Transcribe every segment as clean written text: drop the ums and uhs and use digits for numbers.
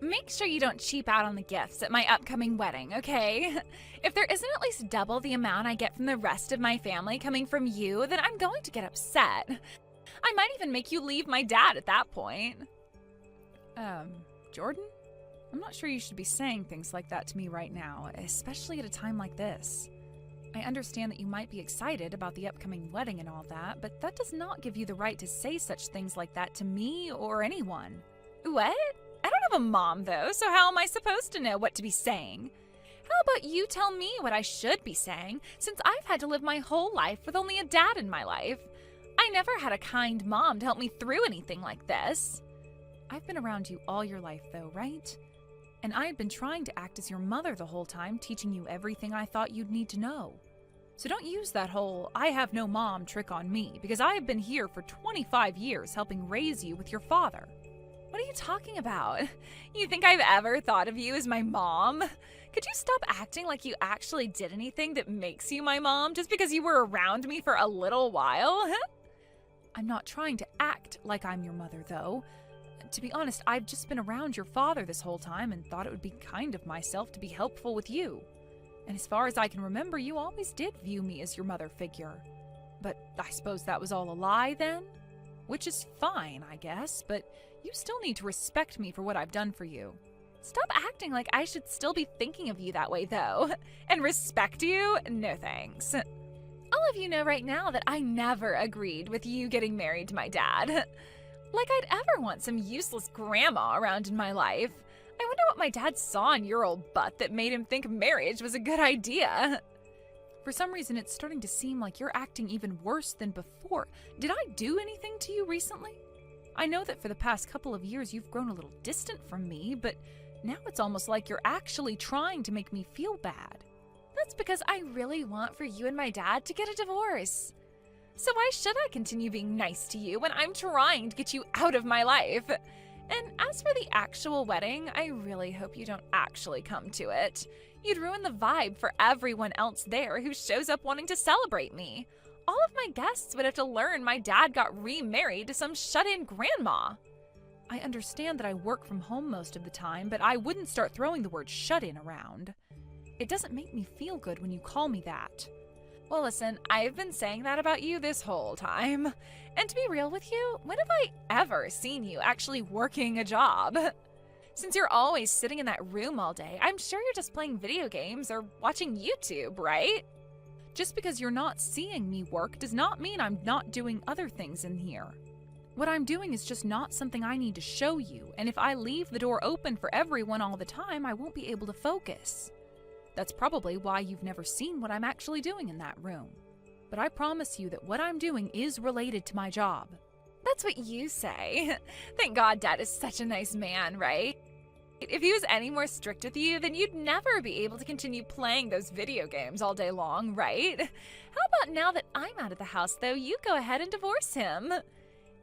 Make sure you don't cheap out on the gifts at my upcoming wedding, okay? If there isn't at least double the amount I get from the rest of my family coming from you, then I'm going to get upset. I might even make you leave my dad at that point. Jordan? I'm not sure you should be saying things like that to me right now, especially at a time like this. I understand that you might be excited about the upcoming wedding and all that, but that does not give you the right to say such things like that to me or anyone. What? I don't have a mom, though, so how am I supposed to know what to be saying? How about you tell me what I should be saying, since I've had to live my whole life with only a dad in my life? I never had a kind mom to help me through anything like this. I've been around you all your life, though, right? And I had been trying to act as your mother the whole time, teaching you everything I thought you'd need to know. So don't use that whole "I have no mom" trick on me, because I have been here for 25 years helping raise you with your father. What are you talking about? You think I've ever thought of you as my mom? Could you stop acting like you actually did anything that makes you my mom just because you were around me for a little while? I'm not trying to act like I'm your mother, though. To be honest, I've just been around your father this whole time and thought it would be kind of myself to be helpful with you. And as far as I can remember, you always did view me as your mother figure. But I suppose that was all a lie then? Which is fine, I guess, but you still need to respect me for what I've done for you. Stop acting like I should still be thinking of you that way, though. And respect you? No thanks. All of you know right now that I never agreed with you getting married to my dad. Like I'd ever want some useless grandma around in my life. I wonder what my dad saw in your old butt that made him think marriage was a good idea. For some reason, it's starting to seem like you're acting even worse than before. Did I do anything to you recently? I know that for the past couple of years you've grown a little distant from me, but now it's almost like you're actually trying to make me feel bad. That's because I really want for you and my dad to get a divorce. So why should I continue being nice to you when I'm trying to get you out of my life? And as for the actual wedding, I really hope you don't actually come to it. You'd ruin the vibe for everyone else there who shows up wanting to celebrate me. All of my guests would have to learn my dad got remarried to some shut-in grandma. I understand that I work from home most of the time, but I wouldn't start throwing the word shut-in around. It doesn't make me feel good when you call me that. Well, listen, I've been saying that about you this whole time. And to be real with you, when have I ever seen you actually working a job? Since you're always sitting in that room all day, I'm sure you're just playing video games or watching YouTube, right? Just because you're not seeing me work does not mean I'm not doing other things in here. What I'm doing is just not something I need to show you, and if I leave the door open for everyone all the time, I won't be able to focus. That's probably why you've never seen what I'm actually doing in that room. But I promise you that what I'm doing is related to my job. That's what you say. Thank God Dad is such a nice man, right? If he was any more strict with you, then you'd never be able to continue playing those video games all day long, right? How about now that I'm out of the house, though, you go ahead and divorce him?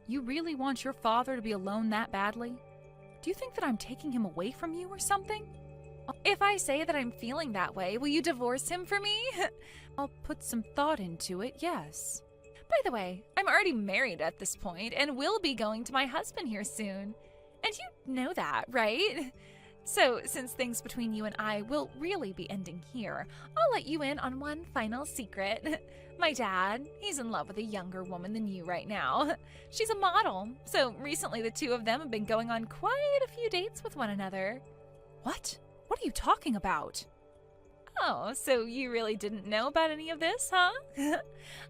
You really want your father to be alone that badly? Do you think that I'm taking him away from you or something? If I say that I'm feeling that way, will you divorce him for me? I'll put some thought into it, yes. By the way, I'm already married at this point and will be going to my husband here soon. And you know that, right? So, since things between you and I will really be ending here, I'll let you in on one final secret. My dad, he's in love with a younger woman than you right now. She's a model, so recently the two of them have been going on quite a few dates with one another. What? What are you talking about? Oh, so you really didn't know about any of this, huh?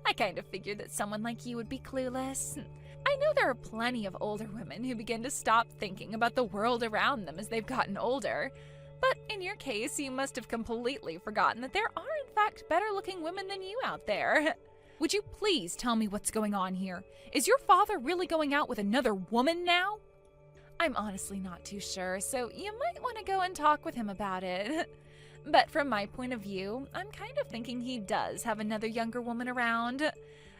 I kind of figured that someone like you would be clueless. I know there are plenty of older women who begin to stop thinking about the world around them as they've gotten older. But in your case, you must have completely forgotten that there are in fact better-looking women than you out there. Would you please tell me what's going on here? Is your father really going out with another woman now? I'm honestly not too sure, so you might want to go and talk with him about it. But from my point of view, I'm kind of thinking he does have another younger woman around.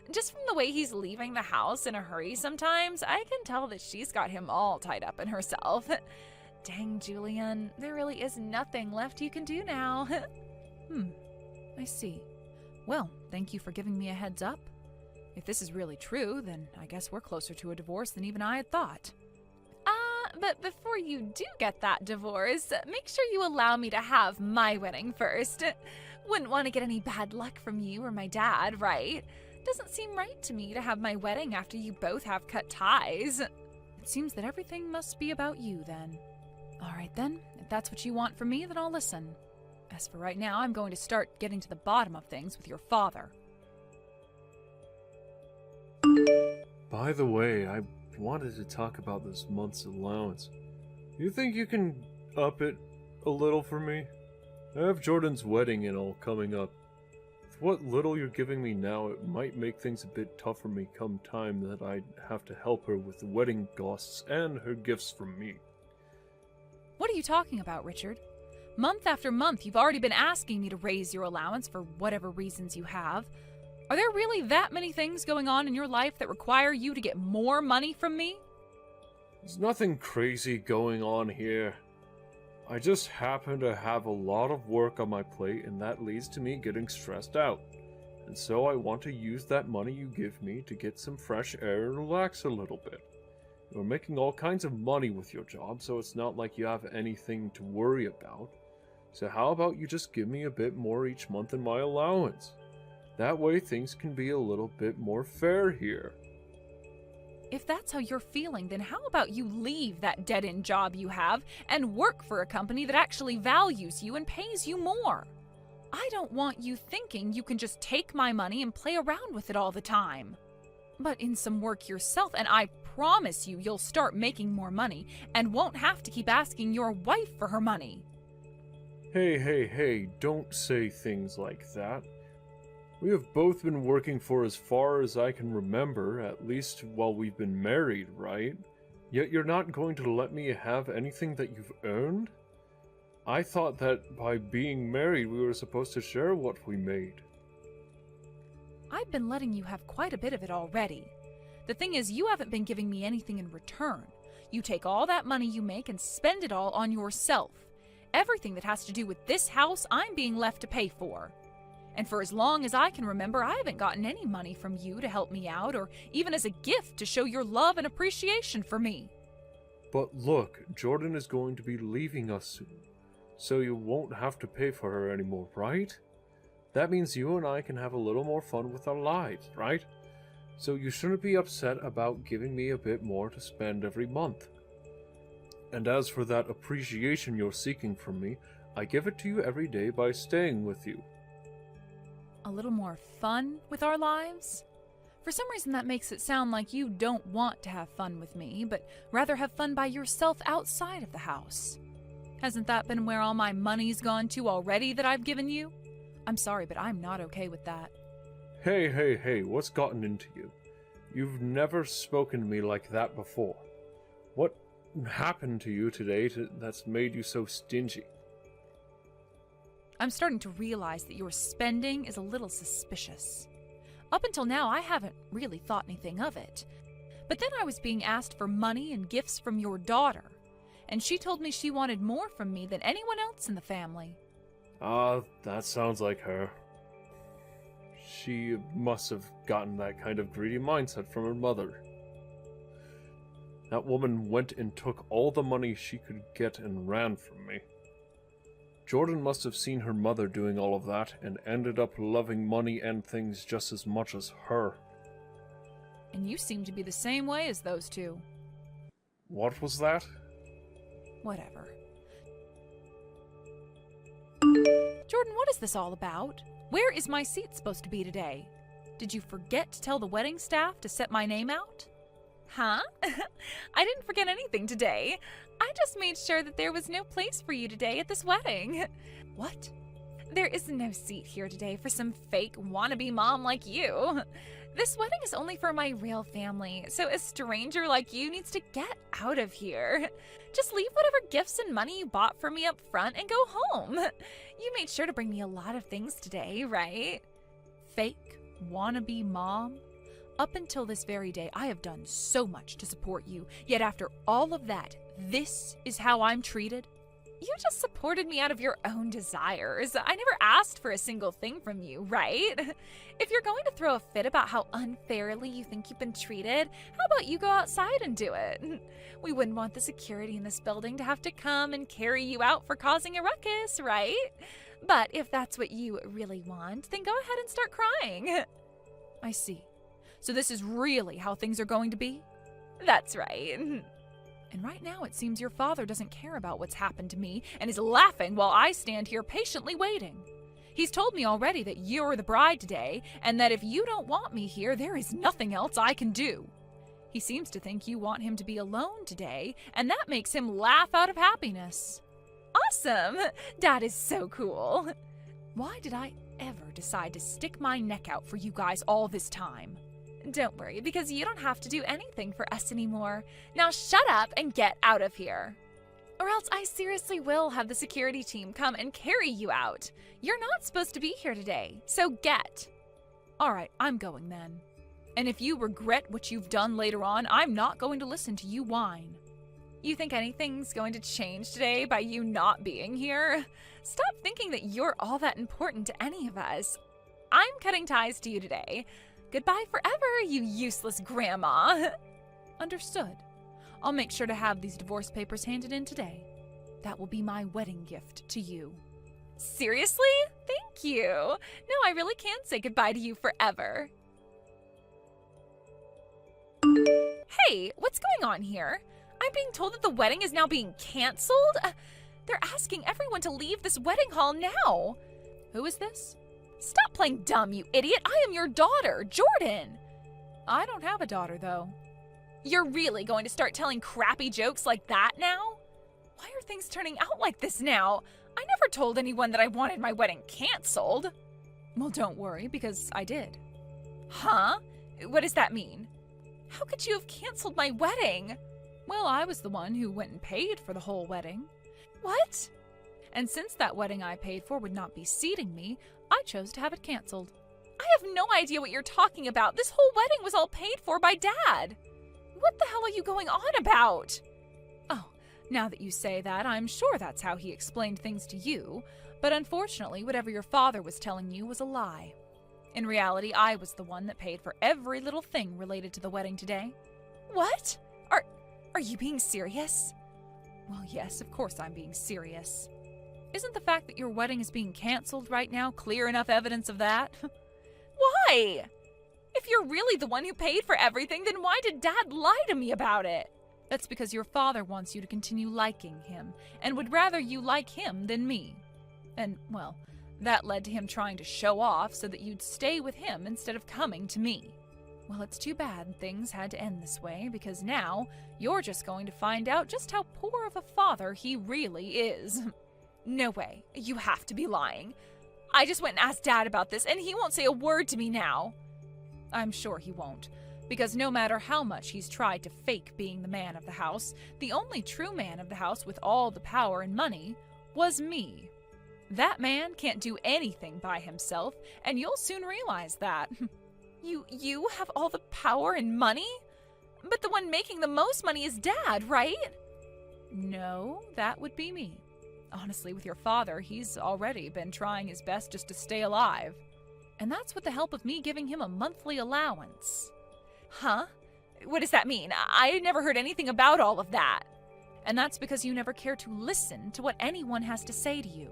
Just from the way he's leaving the house in a hurry sometimes, I can tell that she's got him all tied up in herself. Dang, Julian, there really is nothing left you can do now. I see. Well, thank you for giving me a heads up. If this is really true, then I guess we're closer to a divorce than even I had thought. But before you do get that divorce, make sure you allow me to have my wedding first. Wouldn't want to get any bad luck from you or my dad, right? Doesn't seem right to me to have my wedding after you both have cut ties. It seems that everything must be about you then. All right then, if that's what you want from me, then I'll listen. As for right now, I'm going to start getting to the bottom of things with your father. By the way, I wanted to talk about this month's allowance. You think you can up it a little for me? I have Jordan's wedding and all coming up. With what little you're giving me now, it might make things a bit tough for me come time that I'd have to help her with the wedding costs and her gifts from me. What are you talking about, Richard? Month after month, you've already been asking me to raise your allowance for whatever reasons you have. Are there really that many things going on in your life that require you to get more money from me? There's nothing crazy going on here. I just happen to have a lot of work on my plate, and that leads to me getting stressed out. And so I want to use that money you give me to get some fresh air and relax a little bit. You're making all kinds of money with your job, so it's not like you have anything to worry about. So how about you just give me a bit more each month in my allowance? That way things can be a little bit more fair here. If that's how you're feeling, then how about you leave that dead-end job you have and work for a company that actually values you and pays you more? I don't want you thinking you can just take my money and play around with it all the time. But in some work yourself, and I promise you'll start making more money and won't have to keep asking your wife for her money. Hey, don't say things like that. We have both been working for as far as I can remember, at least while we've been married, right? Yet you're not going to let me have anything that you've earned? I thought that by being married we were supposed to share what we made. I've been letting you have quite a bit of it already. The thing is, you haven't been giving me anything in return. You take all that money you make and spend it all on yourself. Everything that has to do with this house, I'm being left to pay for. And for as long as I can remember, I haven't gotten any money from you to help me out, or even as a gift to show your love and appreciation for me. But look, Jordan is going to be leaving us soon, so you won't have to pay for her anymore, right? That means you and I can have a little more fun with our lives, right? So you shouldn't be upset about giving me a bit more to spend every month. And as for that appreciation you're seeking from me, I give it to you every day by staying with you. A little more fun with our lives? For some reason that makes it sound like you don't want to have fun with me, but rather have fun by yourself outside of the house. Hasn't that been where all my money's gone to already that I've given you? I'm sorry, but I'm not okay with that. Hey, what's gotten into you? You've never spoken to me like that before. What happened to you today that's made you so stingy? I'm starting to realize that your spending is a little suspicious. Up until now, I haven't really thought anything of it. But then I was being asked for money and gifts from your daughter, and she told me she wanted more from me than anyone else in the family. That sounds like her. She must have gotten that kind of greedy mindset from her mother. That woman went and took all the money she could get and ran from me. Jordan must have seen her mother doing all of that and ended up loving money and things just as much as her. And you seem to be the same way as those two. What was that? Whatever. Jordan, what is this all about? Where is my seat supposed to be today? Did you forget to tell the wedding staff to set my name out? Huh? I didn't forget anything today. I just made sure that there was no place for you today at this wedding. What? There is no seat here today for some fake wannabe mom like you. This wedding is only for my real family, so a stranger like you needs to get out of here. Just leave whatever gifts and money you bought for me up front and go home. You made sure to bring me a lot of things today, right? Fake wannabe mom? Up until this very day, I have done so much to support you, yet after all of that, this is how I'm treated? You just supported me out of your own desires. I never asked for a single thing from you, right? If you're going to throw a fit about how unfairly you think you've been treated, how about you go outside and do it? We wouldn't want the security in this building to have to come and carry you out for causing a ruckus, right? But if that's what you really want, then go ahead and start crying. I see. So this is really how things are going to be? That's right. And right now it seems your father doesn't care about what's happened to me and is laughing while I stand here patiently waiting. He's told me already that you're the bride today, and that if you don't want me here, there is nothing else I can do. He seems to think you want him to be alone today, and that makes him laugh out of happiness. Awesome! Dad is so cool. Why did I ever decide to stick my neck out for you guys all this time? Don't worry, because you don't have to do anything for us anymore. Now shut up and get out of here. Or else I seriously will have the security team come and carry you out. You're not supposed to be here today, so get. All right, I'm going then. And if you regret what you've done later on, I'm not going to listen to you whine. You think anything's going to change today by you not being here? Stop thinking that you're all that important to any of us. I'm cutting ties to you today. Goodbye forever, you useless grandma. Understood. I'll make sure to have these divorce papers handed in today. That will be my wedding gift to you. Seriously? Thank you. No, I really can say goodbye to you forever. Hey, what's going on here? I'm being told that the wedding is now being canceled? They're asking everyone to leave this wedding hall now. Who is this? Stop playing dumb, you idiot. I am your daughter, Jordan. I don't have a daughter, though. You're really going to start telling crappy jokes like that now? Why are things turning out like this now? I never told anyone that I wanted my wedding canceled. Well, don't worry, because I did. Huh? What does that mean? How could you have canceled my wedding? Well, I was the one who went and paid for the whole wedding. What? And since that wedding I paid for would not be seating me, I chose to have it canceled. I have no idea what you're talking about. This whole wedding was all paid for by Dad. What the hell are you going on about? Oh, now that you say that, I'm sure that's how he explained things to you. But unfortunately, whatever your father was telling you was a lie. In reality, I was the one that paid for every little thing related to the wedding today. What? Are you being serious? Well, yes, of course I'm being serious. Isn't the fact that your wedding is being canceled right now clear enough evidence of that? Why? If you're really the one who paid for everything, then why did Dad lie to me about it? That's because your father wants you to continue liking him, and would rather you like him than me. And, well, that led to him trying to show off so that you'd stay with him instead of coming to me. Well, it's too bad things had to end this way, because now you're just going to find out just how poor of a father he really is. No way. You have to be lying. I just went and asked Dad about this, and he won't say a word to me now. I'm sure he won't, because no matter how much he's tried to fake being the man of the house, the only true man of the house with all the power and money was me. That man can't do anything by himself, and you'll soon realize that. You have all the power and money? But the one making the most money is Dad, right? No, that would be me. Honestly, with your father, he's already been trying his best just to stay alive. And that's with the help of me giving him a monthly allowance. Huh? What does that mean? I never heard anything about all of that. And that's because you never care to listen to what anyone has to say to you.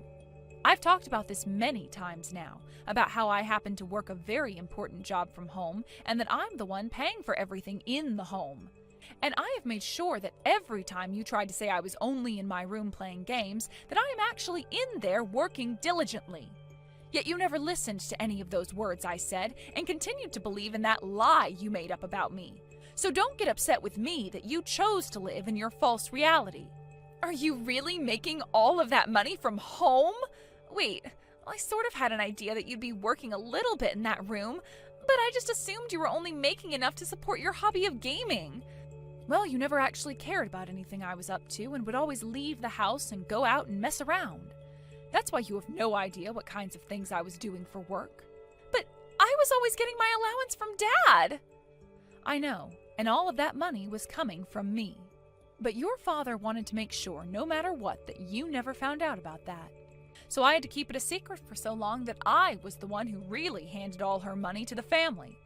I've talked about this many times now, about how I happen to work a very important job from home, and that I'm the one paying for everything in the home. And I have made sure that every time you tried to say I was only in my room playing games, that I am actually in there working diligently. Yet you never listened to any of those words I said, and continued to believe in that lie you made up about me. So don't get upset with me that you chose to live in your false reality. Are you really making all of that money from home? Wait, I sort of had an idea that you'd be working a little bit in that room, but I just assumed you were only making enough to support your hobby of gaming. Well, you never actually cared about anything I was up to and would always leave the house and go out and mess around. That's why you have no idea what kinds of things I was doing for work. But I was always getting my allowance from Dad. I know, and all of that money was coming from me. But your father wanted to make sure, no matter what, that you never found out about that. So I had to keep it a secret for so long that I was the one who really handed all her money to the family.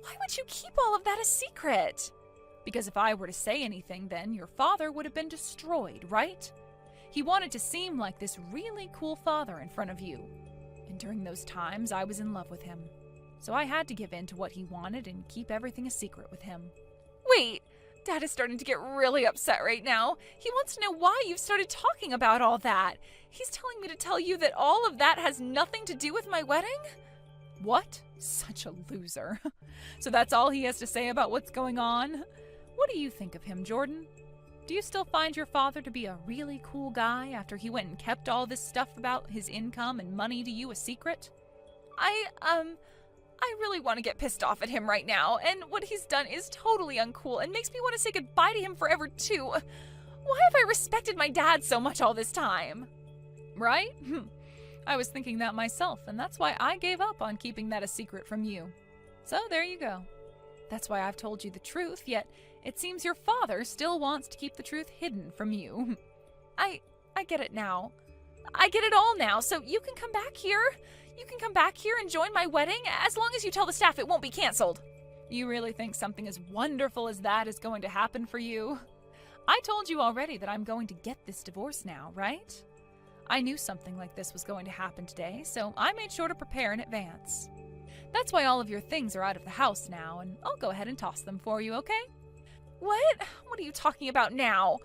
Why would you keep all of that a secret? Because if I were to say anything, then your father would have been destroyed, right? He wanted to seem like this really cool father in front of you. And during those times, I was in love with him. So I had to give in to what he wanted and keep everything a secret with him. Wait, Dad is starting to get really upset right now. He wants to know why you've started talking about all that. He's telling me to tell you that all of that has nothing to do with my wedding? What? Such a loser. So that's all he has to say about what's going on? What do you think of him, Jordan? Do you still find your father to be a really cool guy after he went and kept all this stuff about his income and money to you a secret? I really want to get pissed off at him right now, and what he's done is totally uncool and makes me want to say goodbye to him forever too. Why have I respected my dad so much all this time? Right? I was thinking that myself, and that's why I gave up on keeping that a secret from you. So there you go. That's why I've told you the truth, yet it seems your father still wants to keep the truth hidden from you. I get it now. I get it all now, so you can come back here. You can come back here and join my wedding, as long as you tell the staff it won't be canceled. You really think something as wonderful as that is going to happen for you? I told you already that I'm going to get this divorce now, right? I knew something like this was going to happen today, so I made sure to prepare in advance. That's why all of your things are out of the house now, and I'll go ahead and toss them for you, okay? What? What are you talking about now?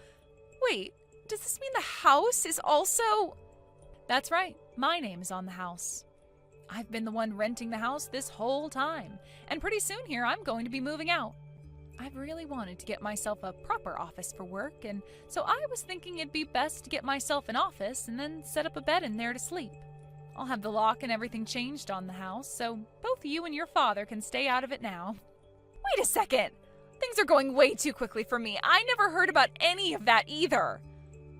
Wait, does this mean the house is also... That's right, my name is on the house. I've been the one renting the house this whole time, and pretty soon here I'm going to be moving out. I've really wanted to get myself a proper office for work, and so I was thinking it'd be best to get myself an office and then set up a bed in there to sleep. I'll have the lock and everything changed on the house, so both you and your father can stay out of it now. Wait a second! Things are going way too quickly for me. I never heard about any of that either.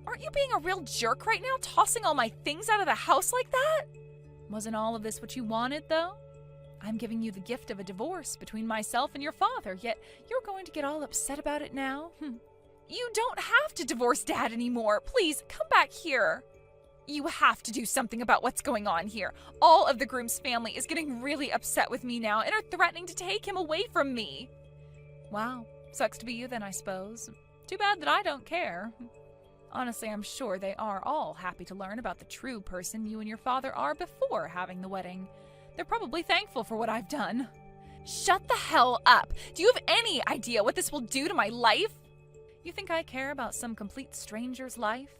Aren't you being a real jerk right now, tossing all my things out of the house like that? Wasn't all of this what you wanted, though? I'm giving you the gift of a divorce between myself and your father, yet you're going to get all upset about it now? You don't have to divorce Dad anymore. Please, come back here. You have to do something about what's going on here. All of the groom's family is getting really upset with me now and are threatening to take him away from me. Wow, sucks to be you then, I suppose. Too bad that I don't care. Honestly, I'm sure they are all happy to learn about the true person you and your father are before having the wedding. They're probably thankful for what I've done. Shut the hell up! Do you have any idea what this will do to my life? You think I care about some complete stranger's life?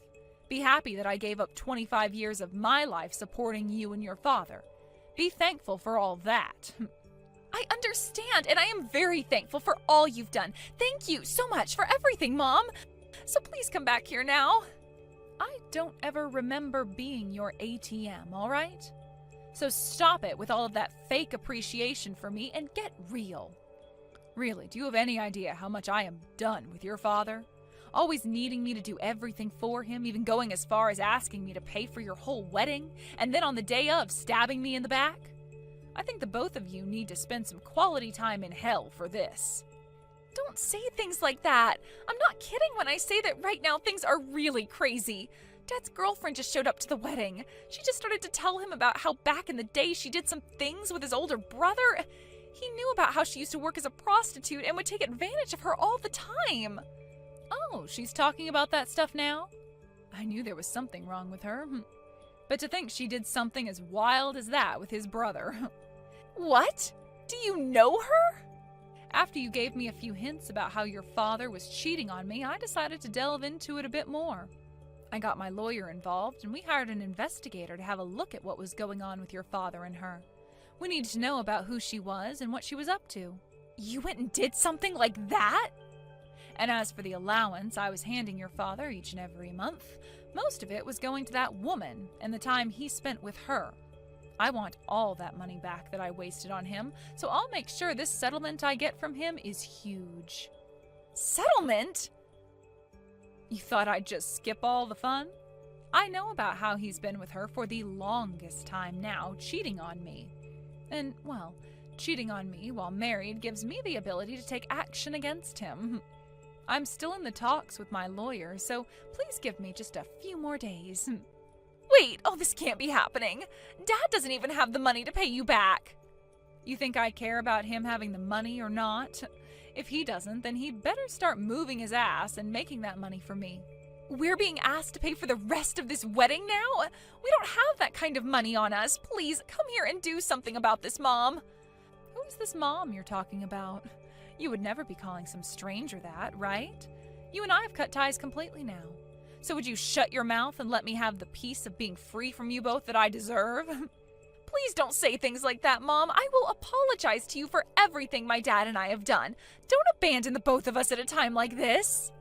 Be happy that I gave up 25 years of my life supporting you and your father. Be thankful for all that. I understand, and I am very thankful for all you've done. Thank you so much for everything, Mom. So please come back here now. I don't ever remember being your ATM, all right? So stop it with all of that fake appreciation for me and get real. Really, do you have any idea how much I am done with your father? Always needing me to do everything for him, even going as far as asking me to pay for your whole wedding, and then on the day of, stabbing me in the back? I think the both of you need to spend some quality time in hell for this. Don't say things like that. I'm not kidding when I say that right now things are really crazy. Dad's girlfriend just showed up to the wedding. She just started to tell him about how back in the day she did some things with his older brother. He knew about how she used to work as a prostitute and would take advantage of her all the time. Oh, she's talking about that stuff now? I knew there was something wrong with her. But to think she did something as wild as that with his brother. What? Do you know her? After you gave me a few hints about how your father was cheating on me, I decided to delve into it a bit more. I got my lawyer involved, and we hired an investigator to have a look at what was going on with your father and her. We needed to know about who she was and what she was up to. You went and did something like that? And as for the allowance I was handing your father each and every month, most of it was going to that woman and the time he spent with her. I want all that money back that I wasted on him, so I'll make sure this settlement I get from him is huge. Settlement? You thought I'd just skip all the fun? I know about how he's been with her for the longest time now, cheating on me. And, well, cheating on me while married gives me the ability to take action against him. I'm still in the talks with my lawyer, so please give me just a few more days. Wait, oh, this can't be happening. Dad doesn't even have the money to pay you back. You think I care about him having the money or not? If he doesn't, then he'd better start moving his ass and making that money for me. We're being asked to pay for the rest of this wedding now? We don't have that kind of money on us. Please, come here and do something about this, Mom. Who is this mom you're talking about? You would never be calling some stranger that, right? You and I have cut ties completely now. So would you shut your mouth and let me have the peace of being free from you both that I deserve? Please don't say things like that, Mom. I will apologize to you for everything my dad and I have done. Don't abandon the both of us at a time like this.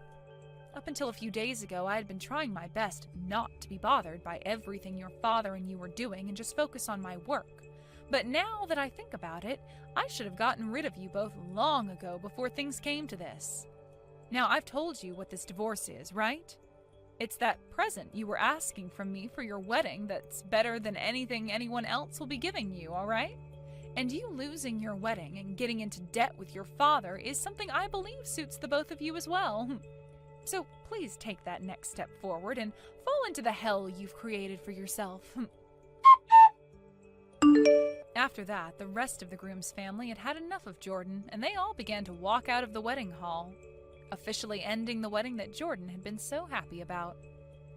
Up until a few days ago, I had been trying my best not to be bothered by everything your father and you were doing and just focus on my work. But now that I think about it, I should have gotten rid of you both long ago before things came to this. Now, I've told you what this divorce is, right? It's that present you were asking from me for your wedding that's better than anything anyone else will be giving you, all right? And you losing your wedding and getting into debt with your father is something I believe suits the both of you as well. So please take that next step forward and fall into the hell you've created for yourself. After that, the rest of the groom's family had had enough of Jordan, and they all began to walk out of the wedding hall, officially ending the wedding that Jordan had been so happy about.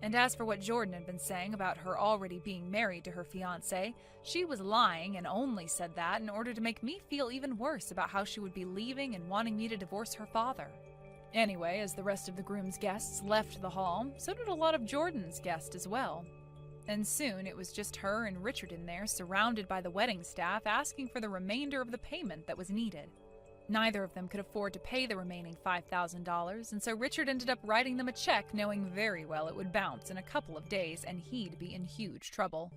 And as for what Jordan had been saying about her already being married to her fiancé, she was lying and only said that in order to make me feel even worse about how she would be leaving and wanting me to divorce her father. Anyway, as the rest of the groom's guests left the hall, so did a lot of Jordan's guests as well. And soon it was just her and Richard in there, surrounded by the wedding staff, asking for the remainder of the payment that was needed. Neither of them could afford to pay the remaining $5,000, and so Richard ended up writing them a check, knowing very well it would bounce in a couple of days and he'd be in huge trouble.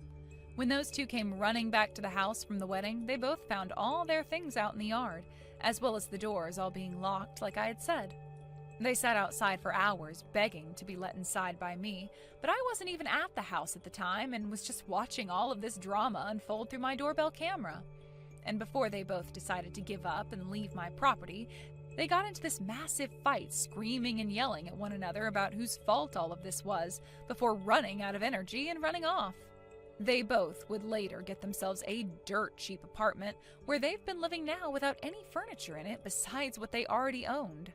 When those two came running back to the house from the wedding, they both found all their things out in the yard, as well as the doors all being locked like I had said. They sat outside for hours, begging to be let inside by me, but I wasn't even at the house at the time and was just watching all of this drama unfold through my doorbell camera. And before they both decided to give up and leave my property, they got into this massive fight, screaming and yelling at one another about whose fault all of this was, before running out of energy and running off. They both would later get themselves a dirt cheap apartment where they've been living now without any furniture in it besides what they already owned.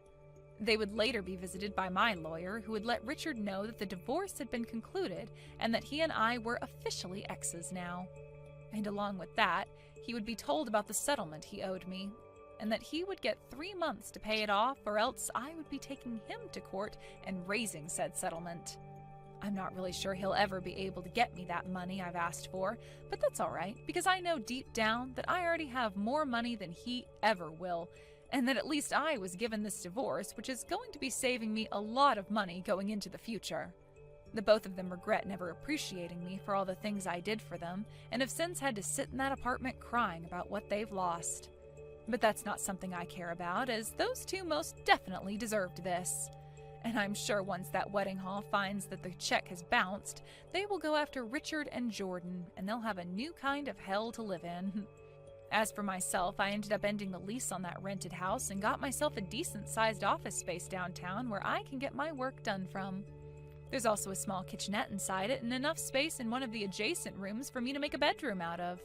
They would later be visited by my lawyer, who would let Richard know that the divorce had been concluded and that he and I were officially exes now. And along with that, he would be told about the settlement he owed me, and that he would get 3 months to pay it off, or else I would be taking him to court and raising said settlement. I'm not really sure he'll ever be able to get me that money I've asked for, but that's alright, because I know deep down that I already have more money than he ever will, and that at least I was given this divorce, which is going to be saving me a lot of money going into the future. The both of them regret never appreciating me for all the things I did for them, and have since had to sit in that apartment crying about what they've lost. But that's not something I care about, as those two most definitely deserved this. And I'm sure once that wedding hall finds that the check has bounced, they will go after Richard and Jordan, and they'll have a new kind of hell to live in. As for myself, I ended up ending the lease on that rented house and got myself a decent-sized office space downtown where I can get my work done from. There's also a small kitchenette inside it and enough space in one of the adjacent rooms for me to make a bedroom out of.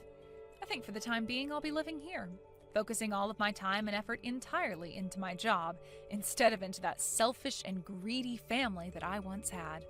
I think for the time being I'll be living here, focusing all of my time and effort entirely into my job instead of into that selfish and greedy family that I once had.